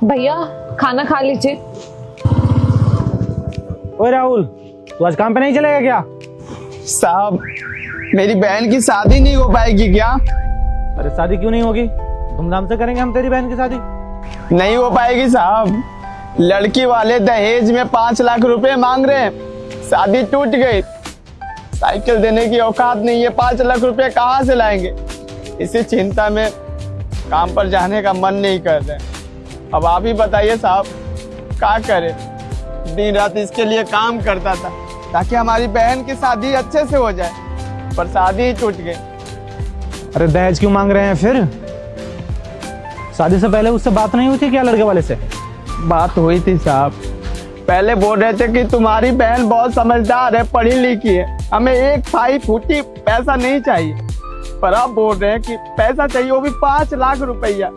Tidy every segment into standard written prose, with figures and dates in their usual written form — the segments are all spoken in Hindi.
भैया खाना खा लीजिए। ओए राहुल, तू आज काम पे नहीं चलेगा क्या? साहब, मेरी बहन की शादी नहीं हो पाएगी क्या? अरे शादी क्यों नहीं होगी? धूमधाम से करेंगे हम तेरी बहन की शादी। नहीं हो पाएगी साहब। लड़की वाले दहेज में 5 लाख रुपए मांग रहे हैं। शादी टूट गई। साइकिल देने की औकात नहीं है, 5 लाख रुपए कहाँ से लाएंगे? इसी चिंता में काम पर जाने का मन नहीं कर रहे। अब आप ही बताइए साहब, क्या करें? दिन रात इसके लिए काम करता था ताकि हमारी बहन की शादी अच्छे से हो जाए, पर शादी ही टूट गई। अरे दहेज क्यों मांग रहे हैं फिर? शादी से पहले उससे बात नहीं हुई थी क्या लड़के वाले से? बात हुई थी साहब। पहले बोल रहे थे कि तुम्हारी बहन बहुत समझदार है, पढ़ी लिखी है, हमें 1 फाई फूटी पैसा नहीं चाहिए। पर अब बोल रहे हैं कि पैसा चाहिए, वो भी 5 लाख रुपया।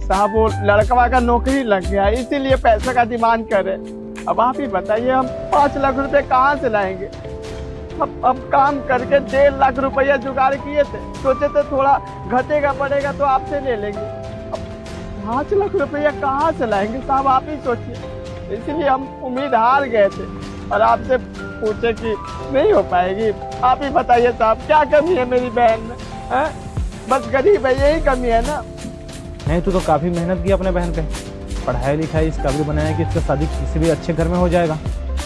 साहब, वो लड़कवा का नौकरी लग गया, इसीलिए पैसा का डिमांड कर रहे हैं। अब आप ही बताइए, हम 5 लाख रुपए कहाँ से लाएंगे? अब काम करके 1.5 लाख रुपया जुगाड़ किए थे, सोचे थे थोड़ा घटेगा बढ़ेगा तो आपसे ले लेंगे। अब 5 लाख रुपया कहाँ से लाएंगे साहब, आप ही सोचिए। इसलिए हम उम्मीद हार गए थे और आपसे पूछे कि नहीं हो पाएगी। आप ही बताइए साहब, क्या कमी है मेरी बहन में? है? बस गरीब है, यही कमी है ना? नहीं, तू तो काफी मेहनत की अपने बहन पे, पढ़ाई लिखाई इस काबिल बनाया कि इसका शादी किसी भी अच्छे घर में हो जाएगा।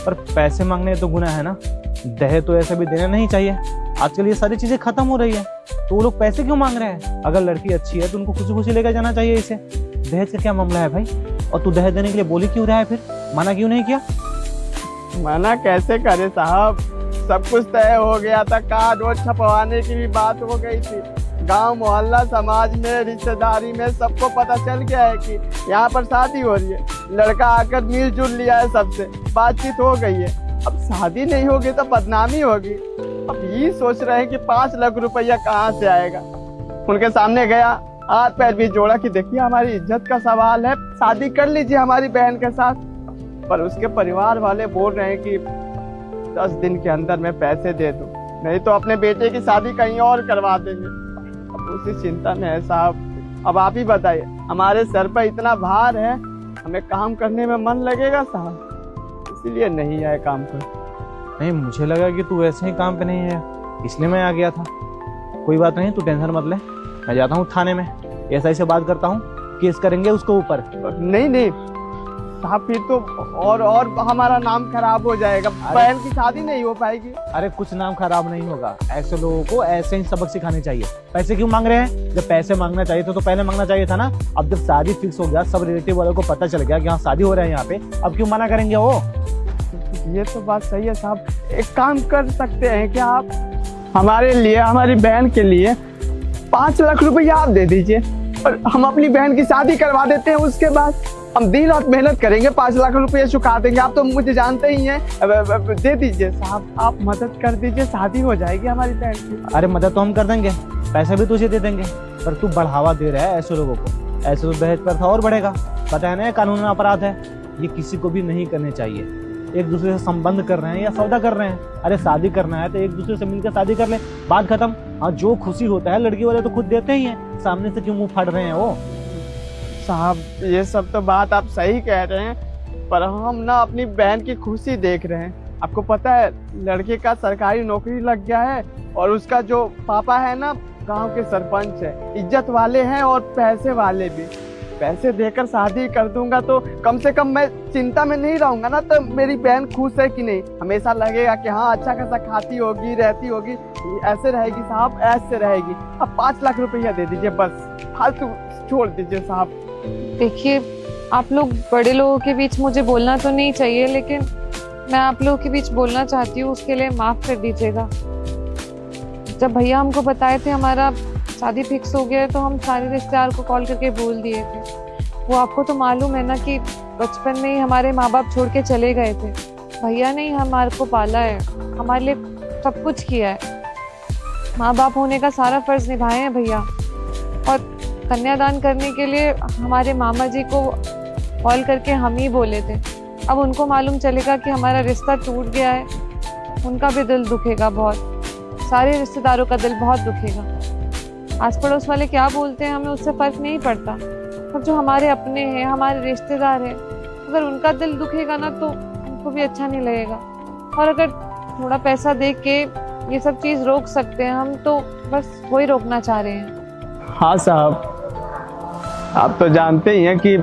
पर पैसे मांगने तो गुनाह है ना। दहेज तो ऐसे भी देना नहीं चाहिए। आजकल ये सारी चीजें खत्म हो रही है, तो वो लोग पैसे क्यों मांग रहे हैं? अगर लड़की अच्छी है तो उनको खुशी खुशी लेकर जाना चाहिए इसे। दहेज का क्या मामला है भाई? और तू दहेज देने के लिए बोली क्यों रहा है फिर? मना क्यों नहीं किया? मना कैसे करे साहब, सब कुछ तय हो गया था। कार्ड वोट छपवाने की भी बात हो गई थी। गांव मोहल्ला समाज में रिश्तेदारी में सबको पता चल गया है कि यहाँ पर शादी हो रही है। लड़का आकर मिलजुल लिया है सबसे, बातचीत हो गई है। अब शादी नहीं होगी तो बदनामी होगी। अब ये सोच रहे हैं कि 5 लाख रुपया कहाँ से आएगा। उनके सामने गया, हाथ पैर भी जोड़ा कि देखिए हमारी इज्जत का सवाल है, शादी कर लीजिए हमारी बहन के साथ। पर उसके परिवार वाले बोल रहे हैं कि 10 दिन के अंदर मैं पैसे दे दूं, नहीं तो अपने बेटे की शादी कहीं और करवा देंगे। अब उसी चिंता में है साहब। अब आप ही बताइए, हमारे सर पर इतना भार है, हमें काम करने में मन लगेगा साहब? इसीलिए नहीं आए काम पर। नहीं, मुझे लगा कि तू ऐसे ही काम पे नहीं है, इसलिए मैं आ गया था। कोई बात नहीं, तू टेंशन मत ले। मैं जाता हूँ थाने में, एसआई से बात करता हूँ, केस करेंगे उसके ऊपर। नहीं नहीं साहब, फिर तो और हमारा नाम खराब हो जाएगा। बहन की शादी नहीं हो पाएगी। अरे कुछ नाम खराब नहीं होगा। ऐसे लोगों को ऐसे ही सबक सिखाने चाहिए। पैसे क्यों मांग रहे हैं? जब पैसे मांगना चाहिए तो पहले मांगना चाहिए था ना। अब जब शादी फिक्स हो गया, सब रिलेटिव वालों को पता चल गया कि हाँ शादी हो रहा है यहाँ पे, अब क्यों मना करेंगे वो? ये तो बात सही है साहब। एक काम कर सकते हैं क्या आप, हमारे लिए, हमारी बहन के लिए 5 लाख रुपया आप दे दीजिए और हम अपनी बहन की शादी करवा देते हैं। उसके बाद हम दिन रात मेहनत करेंगे, 5 लाख रुपया चुका देंगे। आप तो मुझे जानते ही हैं। दे दीजिए साहब, आप मदद कर दीजिए, शादी हो जाएगी हमारी बहन की। अरे मदद तो हम कर देंगे, पैसे भी तुझे दे देंगे, पर तू बढ़ावा दे रहा है ऐसे लोगों को। ऐसे तो दहेज प्रथा और बढ़ेगा। पता है ना, कानूनी अपराध है, ये किसी को भी नहीं करने चाहिए। एक दूसरे से संबंध कर रहे हैं या सौदा कर रहे हैं, अरे शादी करना है तो एक दूसरे से मिलकर शादी कर ले, बात खत्म। हाँ, जो खुशी होता है लड़की वाले तो खुद देते ही हैं, सामने से क्यों मुंह फाड़ रहे हैं वो? साहब, ये सब तो बात आप सही कह रहे हैं, पर हम ना अपनी बहन की खुशी देख रहे हैं। आपको पता है, लड़के का सरकारी नौकरी लग गया है और उसका जो पापा है ना, गांव के सरपंच है, इज्जत वाले हैं और पैसे वाले भी। पैसे देकर शादी कर दूंगा तो कम से कम मैं चिंता में नहीं रहूंगा ना। तो मेरी बहन खुश है कि नहीं, हमेशा लगेगा कि हाँ अच्छा खासा खाती होगी, रहती होगी, ऐसे रहेगी साहब, ऐसे रहेगी। अब 5 लाख रुपया दे दीजिए, बस फालतू छोड़ दीजिए साहब। देखिए, आप लोग बड़े लोगों के बीच मुझे बोलना तो नहीं चाहिए, लेकिन मैं आप लोगों के बीच बोलना चाहती हूँ, उसके लिए माफ कर दीजिएगा। जब भैया हमको बताए थे हमारा शादी फिक्स हो गया है, तो हम सारे रिश्तेदार को कॉल करके बोल दिए थे। वो आपको तो मालूम है ना कि बचपन में ही हमारे माँ बाप छोड़ के चले गए थे। भैया ने ही हमारे को पाला है, हमारे लिए सब कुछ किया है। माँ बाप होने का सारा फर्ज निभाए हैं भैया। और कन्यादान करने के लिए हमारे मामा जी को कॉल करके हम ही बोले थे। अब उनको मालूम चलेगा कि हमारा रिश्ता टूट गया है, उनका भी दिल दुखेगा बहुत, सारे रिश्तेदारों का दिल बहुत दुखेगा। आस पड़ोस वाले क्या बोलते हैं हमें उससे फर्क नहीं पड़ता, और जो हमारे अपने हैं, हमारे रिश्तेदार हैं, अगर उनका दिल दुखेगा ना तो हमको भी अच्छा नहीं लगेगा। और अगर थोड़ा पैसा दे के ये सब चीज रोक सकते हैं हम, तो बस वही रोकना चाह रहे हैं। हाँ साहब, आप तो जानते ही हैं कि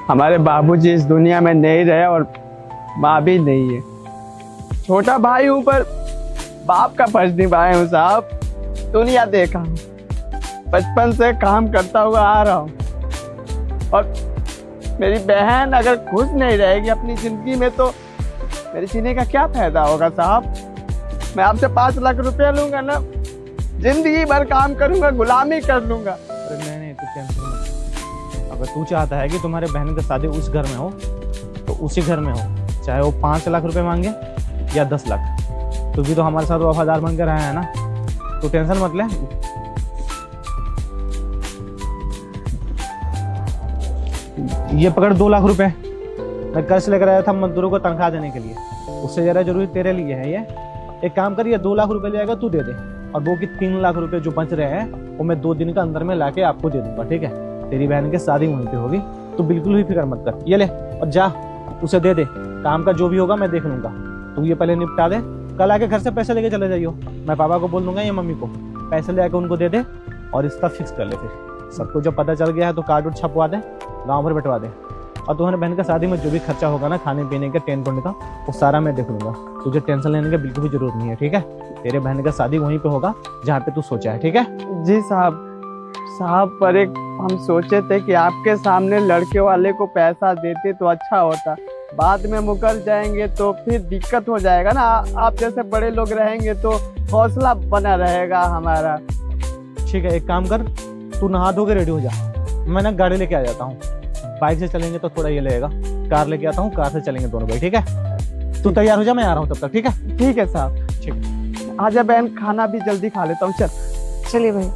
हमारे बाबूजी इस दुनिया में नहीं रहे और माँ भी नहीं है। छोटा भाई हूँ पर बाप का फर्ज निभाए हूँ साहब। दुनिया देखा हूँ, बचपन से काम करता हुआ आ रहा हूँ, और मेरी बहन अगर खुश नहीं रहेगी अपनी जिंदगी में तो मेरे जीने का क्या फायदा होगा साहब। मैं आपसे 5 लाख रुपया लूंगा ना, जिंदगी भर काम करूंगा, गुलामी कर लूंगा। अरे नहीं तू टेंशन मत। अगर तू चाहता है कि तुम्हारे बहन की शादी उस घर में हो तो उसी घर में हो, चाहे वो 5 लाख रुपए मांगे या 10 लाख। तू भी तो हमारे साथ वफादार बन के रहा है ना, तू टेंशन मत ले। ये पकड़ 2 लाख रुपए, मैं कर्ज लेकर आया था मजदूरों को तनख्वाह देने के लिए, उससे ज्यादा जरूरी तेरे लिए है ये। एक काम कर, ये 2 लाख रुपए ले आएगा तू दे दे, और वो की 3 लाख रुपए जो बच रहे हैं वो मैं 2 दिन के अंदर में लाके आपको दे दूंगा, ठीक है। तेरी बहन की शादी वहीं पे होगी, तू बिल्कुल भी फिक्र मत कर। ये ले और जा, उसे दे दे, काम का जो भी होगा मैं देख लूंगा। तू ये पहले निपटा दे, कल आके घर से पैसे लेके चले जाइयो। मैं पापा को बोल दूंगा या मम्मी को, पैसे ले आके उनको दे दे और रिश्ता फिक्स कर ले। फिर सबको जब पता चल गया है तो कार्ड उठ छपवा दे, गाँव भर बंटवा दे। और तुम्हारे बहन का शादी में जो भी खर्चा होगा ना, खाने पीने का, टेंट का, वो सारा मैं देख लूंगा। तुझे टेंशन लेने की बिल्कुल भी जरूरत नहीं है, ठीक है। तेरे बहन का शादी वहीं पे होगा जहाँ पे तू सोचा है, ठीक है। जी साहब। साहब पर एक हम सोचे थे कि आपके सामने लड़के वाले को पैसा देते तो अच्छा होता, बाद में मुकर जाएंगे तो फिर दिक्कत हो जाएगा ना। आप जैसे बड़े लोग रहेंगे तो हौसला बना रहेगा हमारा। ठीक है, एक काम कर, तू नहा धो के रेडी हो जा, मैं ना गाड़ी लेके आ जाता हूँ। बाइक से चलेंगे तो थोड़ा ये लगेगा, कार लेके आता हूँ, कार से चलेंगे दोनों भाई, ठीक है। तू तैयार हो जा, मैं आ रहा हूँ तब तक, ठीक है। ठीक है साहब। ठीक है। आजा बहन, खाना भी जल्दी खा लेता हूँ। चल चलिए भाई।